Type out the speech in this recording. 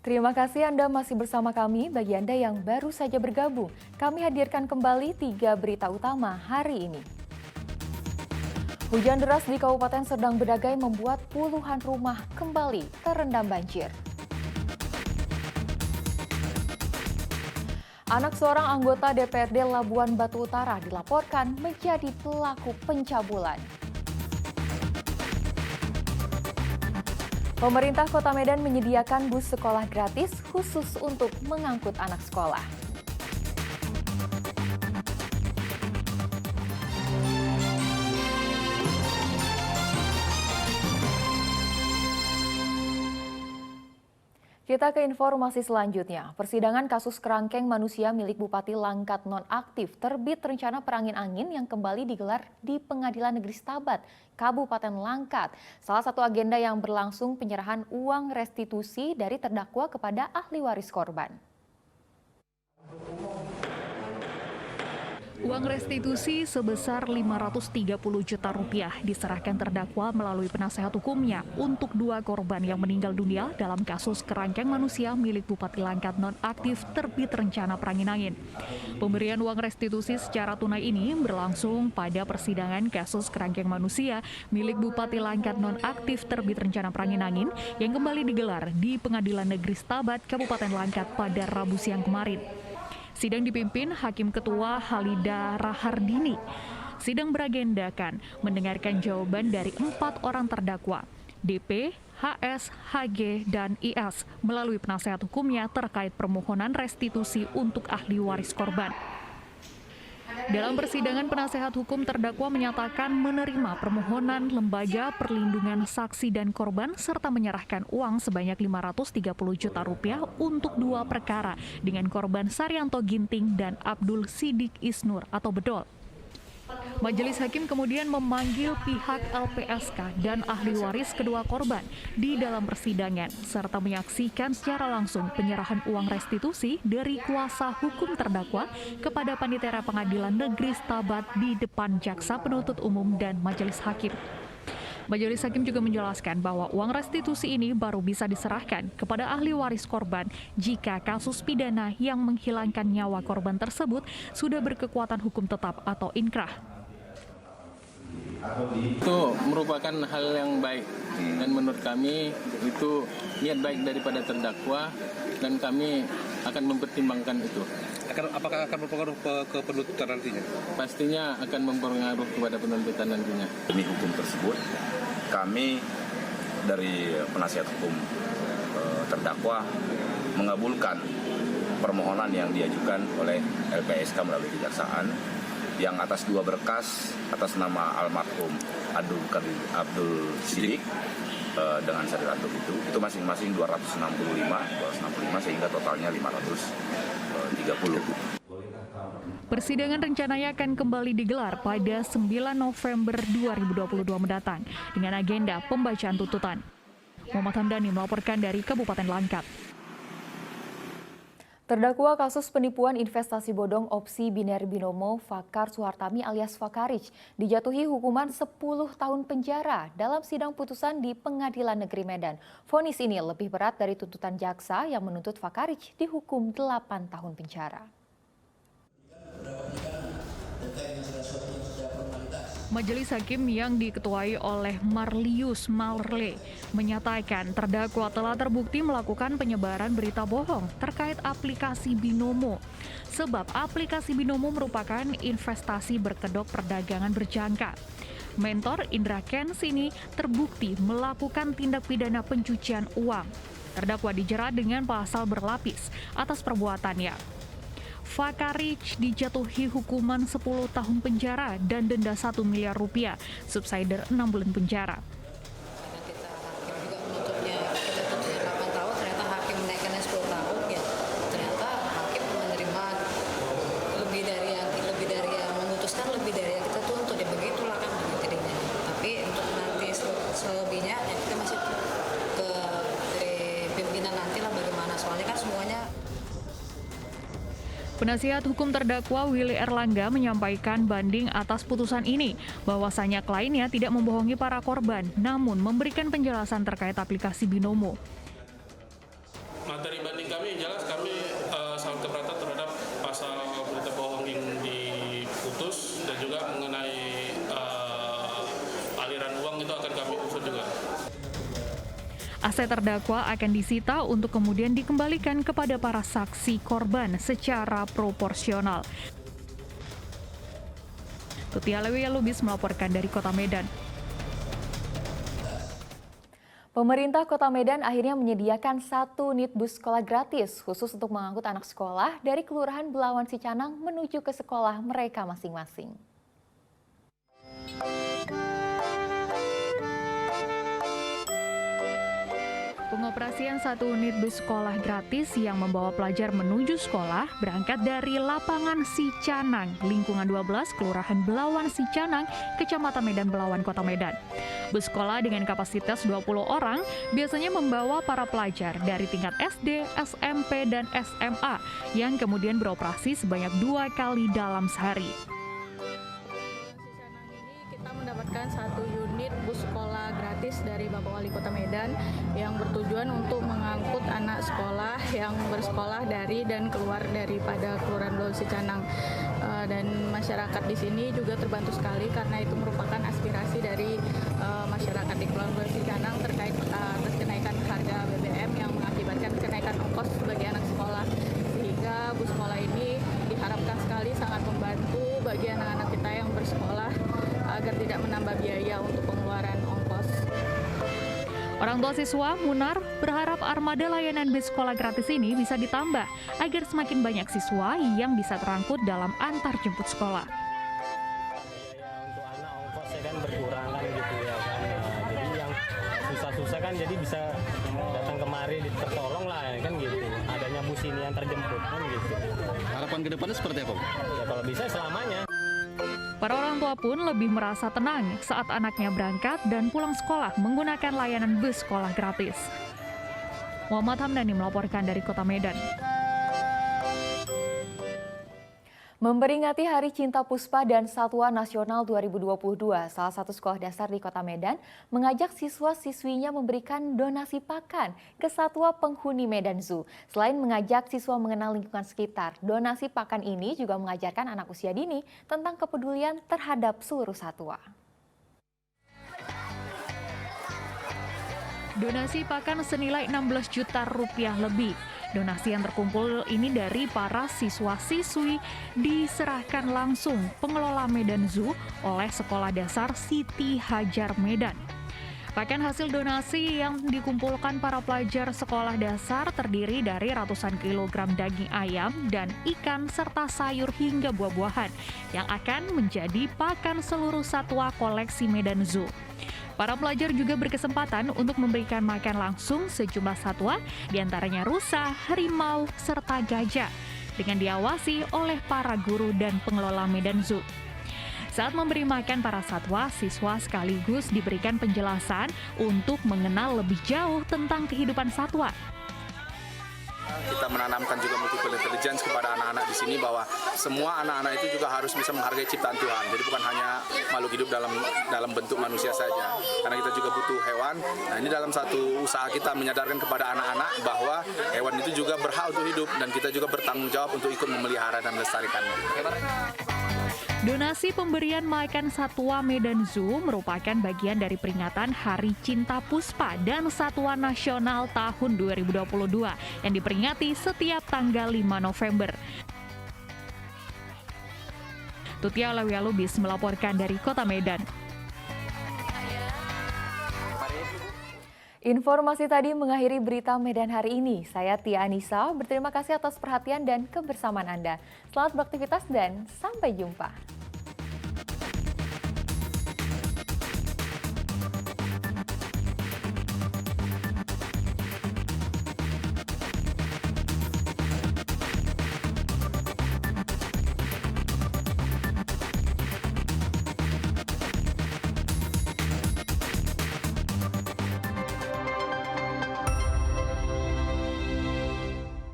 Terima kasih Anda masih bersama kami. Bagi Anda yang baru saja bergabung, kami hadirkan kembali 3 berita utama hari ini. Hujan deras di Kabupaten Serdang Bedagai membuat puluhan rumah kembali terendam banjir. Anak seorang anggota DPRD Labuan Batu Utara dilaporkan menjadi pelaku pencabulan. Pemerintah Kota Medan menyediakan bus sekolah gratis khusus untuk mengangkut anak sekolah. Kita ke informasi selanjutnya. Persidangan kasus kerangkeng manusia milik Bupati Langkat nonaktif terbit rencana perangin angin yang kembali digelar di Pengadilan Negeri Stabat, Kabupaten Langkat. Salah satu agenda yang berlangsung penyerahan uang restitusi dari terdakwa kepada ahli waris korban. Uang restitusi sebesar Rp530 juta diserahkan terdakwa melalui penasehat hukumnya untuk 2 korban yang meninggal dunia dalam kasus kerangkeng manusia milik Bupati Langkat nonaktif terbit rencana perangin angin. Pemberian uang restitusi secara tunai ini berlangsung pada persidangan kasus kerangkeng manusia milik Bupati Langkat nonaktif terbit rencana perangin angin yang kembali digelar di Pengadilan Negeri Stabat, Kabupaten Langkat pada Rabu siang kemarin. Sidang dipimpin Hakim Ketua Halida Rahardini. Sidang beragendakan mendengarkan jawaban dari 4 orang terdakwa, DP, HS, HG, dan IS, melalui penasehat hukumnya terkait permohonan restitusi untuk ahli waris korban. Dalam persidangan, penasehat hukum terdakwa menyatakan menerima permohonan Lembaga Perlindungan Saksi dan Korban serta menyerahkan uang sebanyak Rp530 juta untuk 2 perkara dengan korban Saryanto Ginting dan Abdul Sidik Isnur atau Bedol. Majelis Hakim kemudian memanggil pihak LPSK dan ahli waris kedua korban di dalam persidangan serta menyaksikan secara langsung penyerahan uang restitusi dari kuasa hukum terdakwa kepada Panitera Pengadilan Negeri Stabat di depan Jaksa Penuntut Umum dan Majelis Hakim. Majelis Hakim juga menjelaskan bahwa uang restitusi ini baru bisa diserahkan kepada ahli waris korban jika kasus pidana yang menghilangkan nyawa korban tersebut sudah berkekuatan hukum tetap atau inkrah. Itu merupakan hal yang baik dan menurut kami itu niat baik daripada terdakwa dan kami akan mempertimbangkan itu. Apakah akan berpengaruh ke penuntutan nantinya? Pastinya akan mempengaruhi kepada penuntutan nantinya. Demi hukum tersebut, kami dari penasihat hukum terdakwa mengabulkan permohonan yang diajukan oleh LPSK melalui kejaksaan yang atas 2 berkas atas nama almarhum Abdul Sidik dengan Saryanto itu masing-masing 265 sehingga totalnya 530. Persidangan rencananya akan kembali digelar pada 9 November 2022 mendatang dengan agenda pembacaan tuntutan. Muhammad Hamdani melaporkan dari Kabupaten Langkat. Terdakwa kasus penipuan investasi bodong opsi biner binomo Fakar Suhartami alias Fakarich dijatuhi hukuman 10 tahun penjara dalam sidang putusan di Pengadilan Negeri Medan. Vonis ini lebih berat dari tuntutan jaksa yang menuntut Fakarich dihukum 8 tahun penjara. Majelis Hakim yang diketuai oleh Marlius Malrle menyatakan terdakwa telah terbukti melakukan penyebaran berita bohong terkait aplikasi Binomo. Sebab aplikasi Binomo merupakan investasi berkedok perdagangan berjangka. Mentor Indra Kents ini terbukti melakukan tindak pidana pencucian uang. Terdakwa dijerat dengan pasal berlapis atas perbuatannya. Fakarich dijatuhi hukuman 10 tahun penjara dan denda Rp1 miliar, subsidiar 6 bulan penjara. Karena kita hakim juga menuntutnya, kita tuntutnya 8 tahun, ternyata hakim menaikkannya 10 tahun, ya ternyata hakim menerima lebih dari yang memutuskan lebih dari yang kita tuntut, ya begitulah kan jadinya. Tapi untuk nanti selebihnya ya kita masih dari pimpinan nanti lah bagaimana, soalnya kan semuanya. Penasihat hukum terdakwa Willy Erlangga menyampaikan banding atas putusan ini, bahwasanya kliennya tidak membohongi para korban, namun memberikan penjelasan terkait aplikasi Binomo. Materi Aset terdakwa akan disita untuk kemudian dikembalikan kepada para saksi korban secara proporsional. Tutia Lewia Lubis melaporkan dari Kota Medan. Pemerintah Kota Medan akhirnya menyediakan 1 unit bus sekolah gratis khusus untuk mengangkut anak sekolah dari Kelurahan Belawan Sicanang menuju ke sekolah mereka masing-masing. Pengoperasian 1 unit bus sekolah gratis yang membawa pelajar menuju sekolah berangkat dari lapangan Sicanang, lingkungan 12, Kelurahan Belawan Sicanang, Kecamatan Medan Belawan, Kota Medan. Bus sekolah dengan kapasitas 20 orang biasanya membawa para pelajar dari tingkat SD, SMP, dan SMA yang kemudian beroperasi sebanyak 2 kali dalam sehari. Kita mendapatkan 1 unit bus sekolah gratis dari Bapak Wali Kota Medan yang bertujuan untuk mengangkut anak sekolah yang bersekolah dari dan keluar daripada Kelurahan Belawan Sicanang. Dan masyarakat di sini juga terbantu sekali karena itu merupakan aspirasi dari masyarakat di Kelurahan Belawan Sicanang terkait atas kenaikan harga BBM yang mengakibatkan kenaikan ongkos bagi anak sekolah. Sehingga bus sekolah ini diharapkan sekali sangat membantu bagi anak-anak kita yang bersekolah agar tidak menambah biaya untuk pengeluaran ongkos. Orang tua siswa, Munar, berharap armada layanan bus sekolah gratis ini bisa ditambah agar semakin banyak siswa yang bisa terangkut dalam antar jemput sekolah. Untuk anak ongkosnya kan berkurang kan gitu ya kan. Jadi yang susah-susah kan jadi bisa datang kemari tertolong lah ya kan gitu. Adanya bus ini yang terjemput kan gitu. Harapan ke depannya seperti apa? Ya kalau bisa selamanya. Para orang tua pun lebih merasa tenang saat anaknya berangkat dan pulang sekolah menggunakan layanan bus sekolah gratis. Muhammad Hamdani melaporkan dari Kota Medan. Memperingati Hari Cinta Puspa dan Satwa Nasional 2022, salah satu sekolah dasar di Kota Medan mengajak siswa-siswinya memberikan donasi pakan ke satwa penghuni Medan Zoo. Selain mengajak siswa mengenal lingkungan sekitar, donasi pakan ini juga mengajarkan anak usia dini tentang kepedulian terhadap seluruh satwa. Donasi pakan senilai 16 juta rupiah lebih. Donasi yang terkumpul ini dari para siswa-siswi diserahkan langsung pengelola Medan Zoo oleh Sekolah Dasar Siti Hajar Medan. Pakan hasil donasi yang dikumpulkan para pelajar sekolah dasar terdiri dari ratusan kilogram daging ayam dan ikan serta sayur hingga buah-buahan yang akan menjadi pakan seluruh satwa koleksi Medan Zoo. Para pelajar juga berkesempatan untuk memberikan makan langsung sejumlah satwa, diantaranya rusa, harimau, serta gajah, dengan diawasi oleh para guru dan pengelola Medan Zoo. Saat memberi makan para satwa, siswa sekaligus diberikan penjelasan untuk mengenal lebih jauh tentang kehidupan satwa. Kita menanamkan juga multiple intelligence kepada anak-anak di sini bahwa semua anak-anak itu juga harus bisa menghargai ciptaan Tuhan. Jadi bukan hanya makhluk hidup dalam bentuk manusia saja. Karena kita juga butuh hewan. Nah, ini dalam satu usaha kita menyadarkan kepada anak-anak bahwa hewan itu juga berhak untuk hidup dan kita juga bertanggung jawab untuk ikut memelihara dan melestarikannya. Donasi pemberian makan satwa Medan Zoo merupakan bagian dari peringatan Hari Cinta Puspa dan Satwa Nasional tahun 2022 yang diperingati setiap tanggal 5 November. Tutia Lewia Lubis melaporkan dari Kota Medan. Informasi tadi mengakhiri berita Medan hari ini. Saya Tia Anissa, berterima kasih atas perhatian dan kebersamaan Anda. Selamat beraktivitas dan sampai jumpa.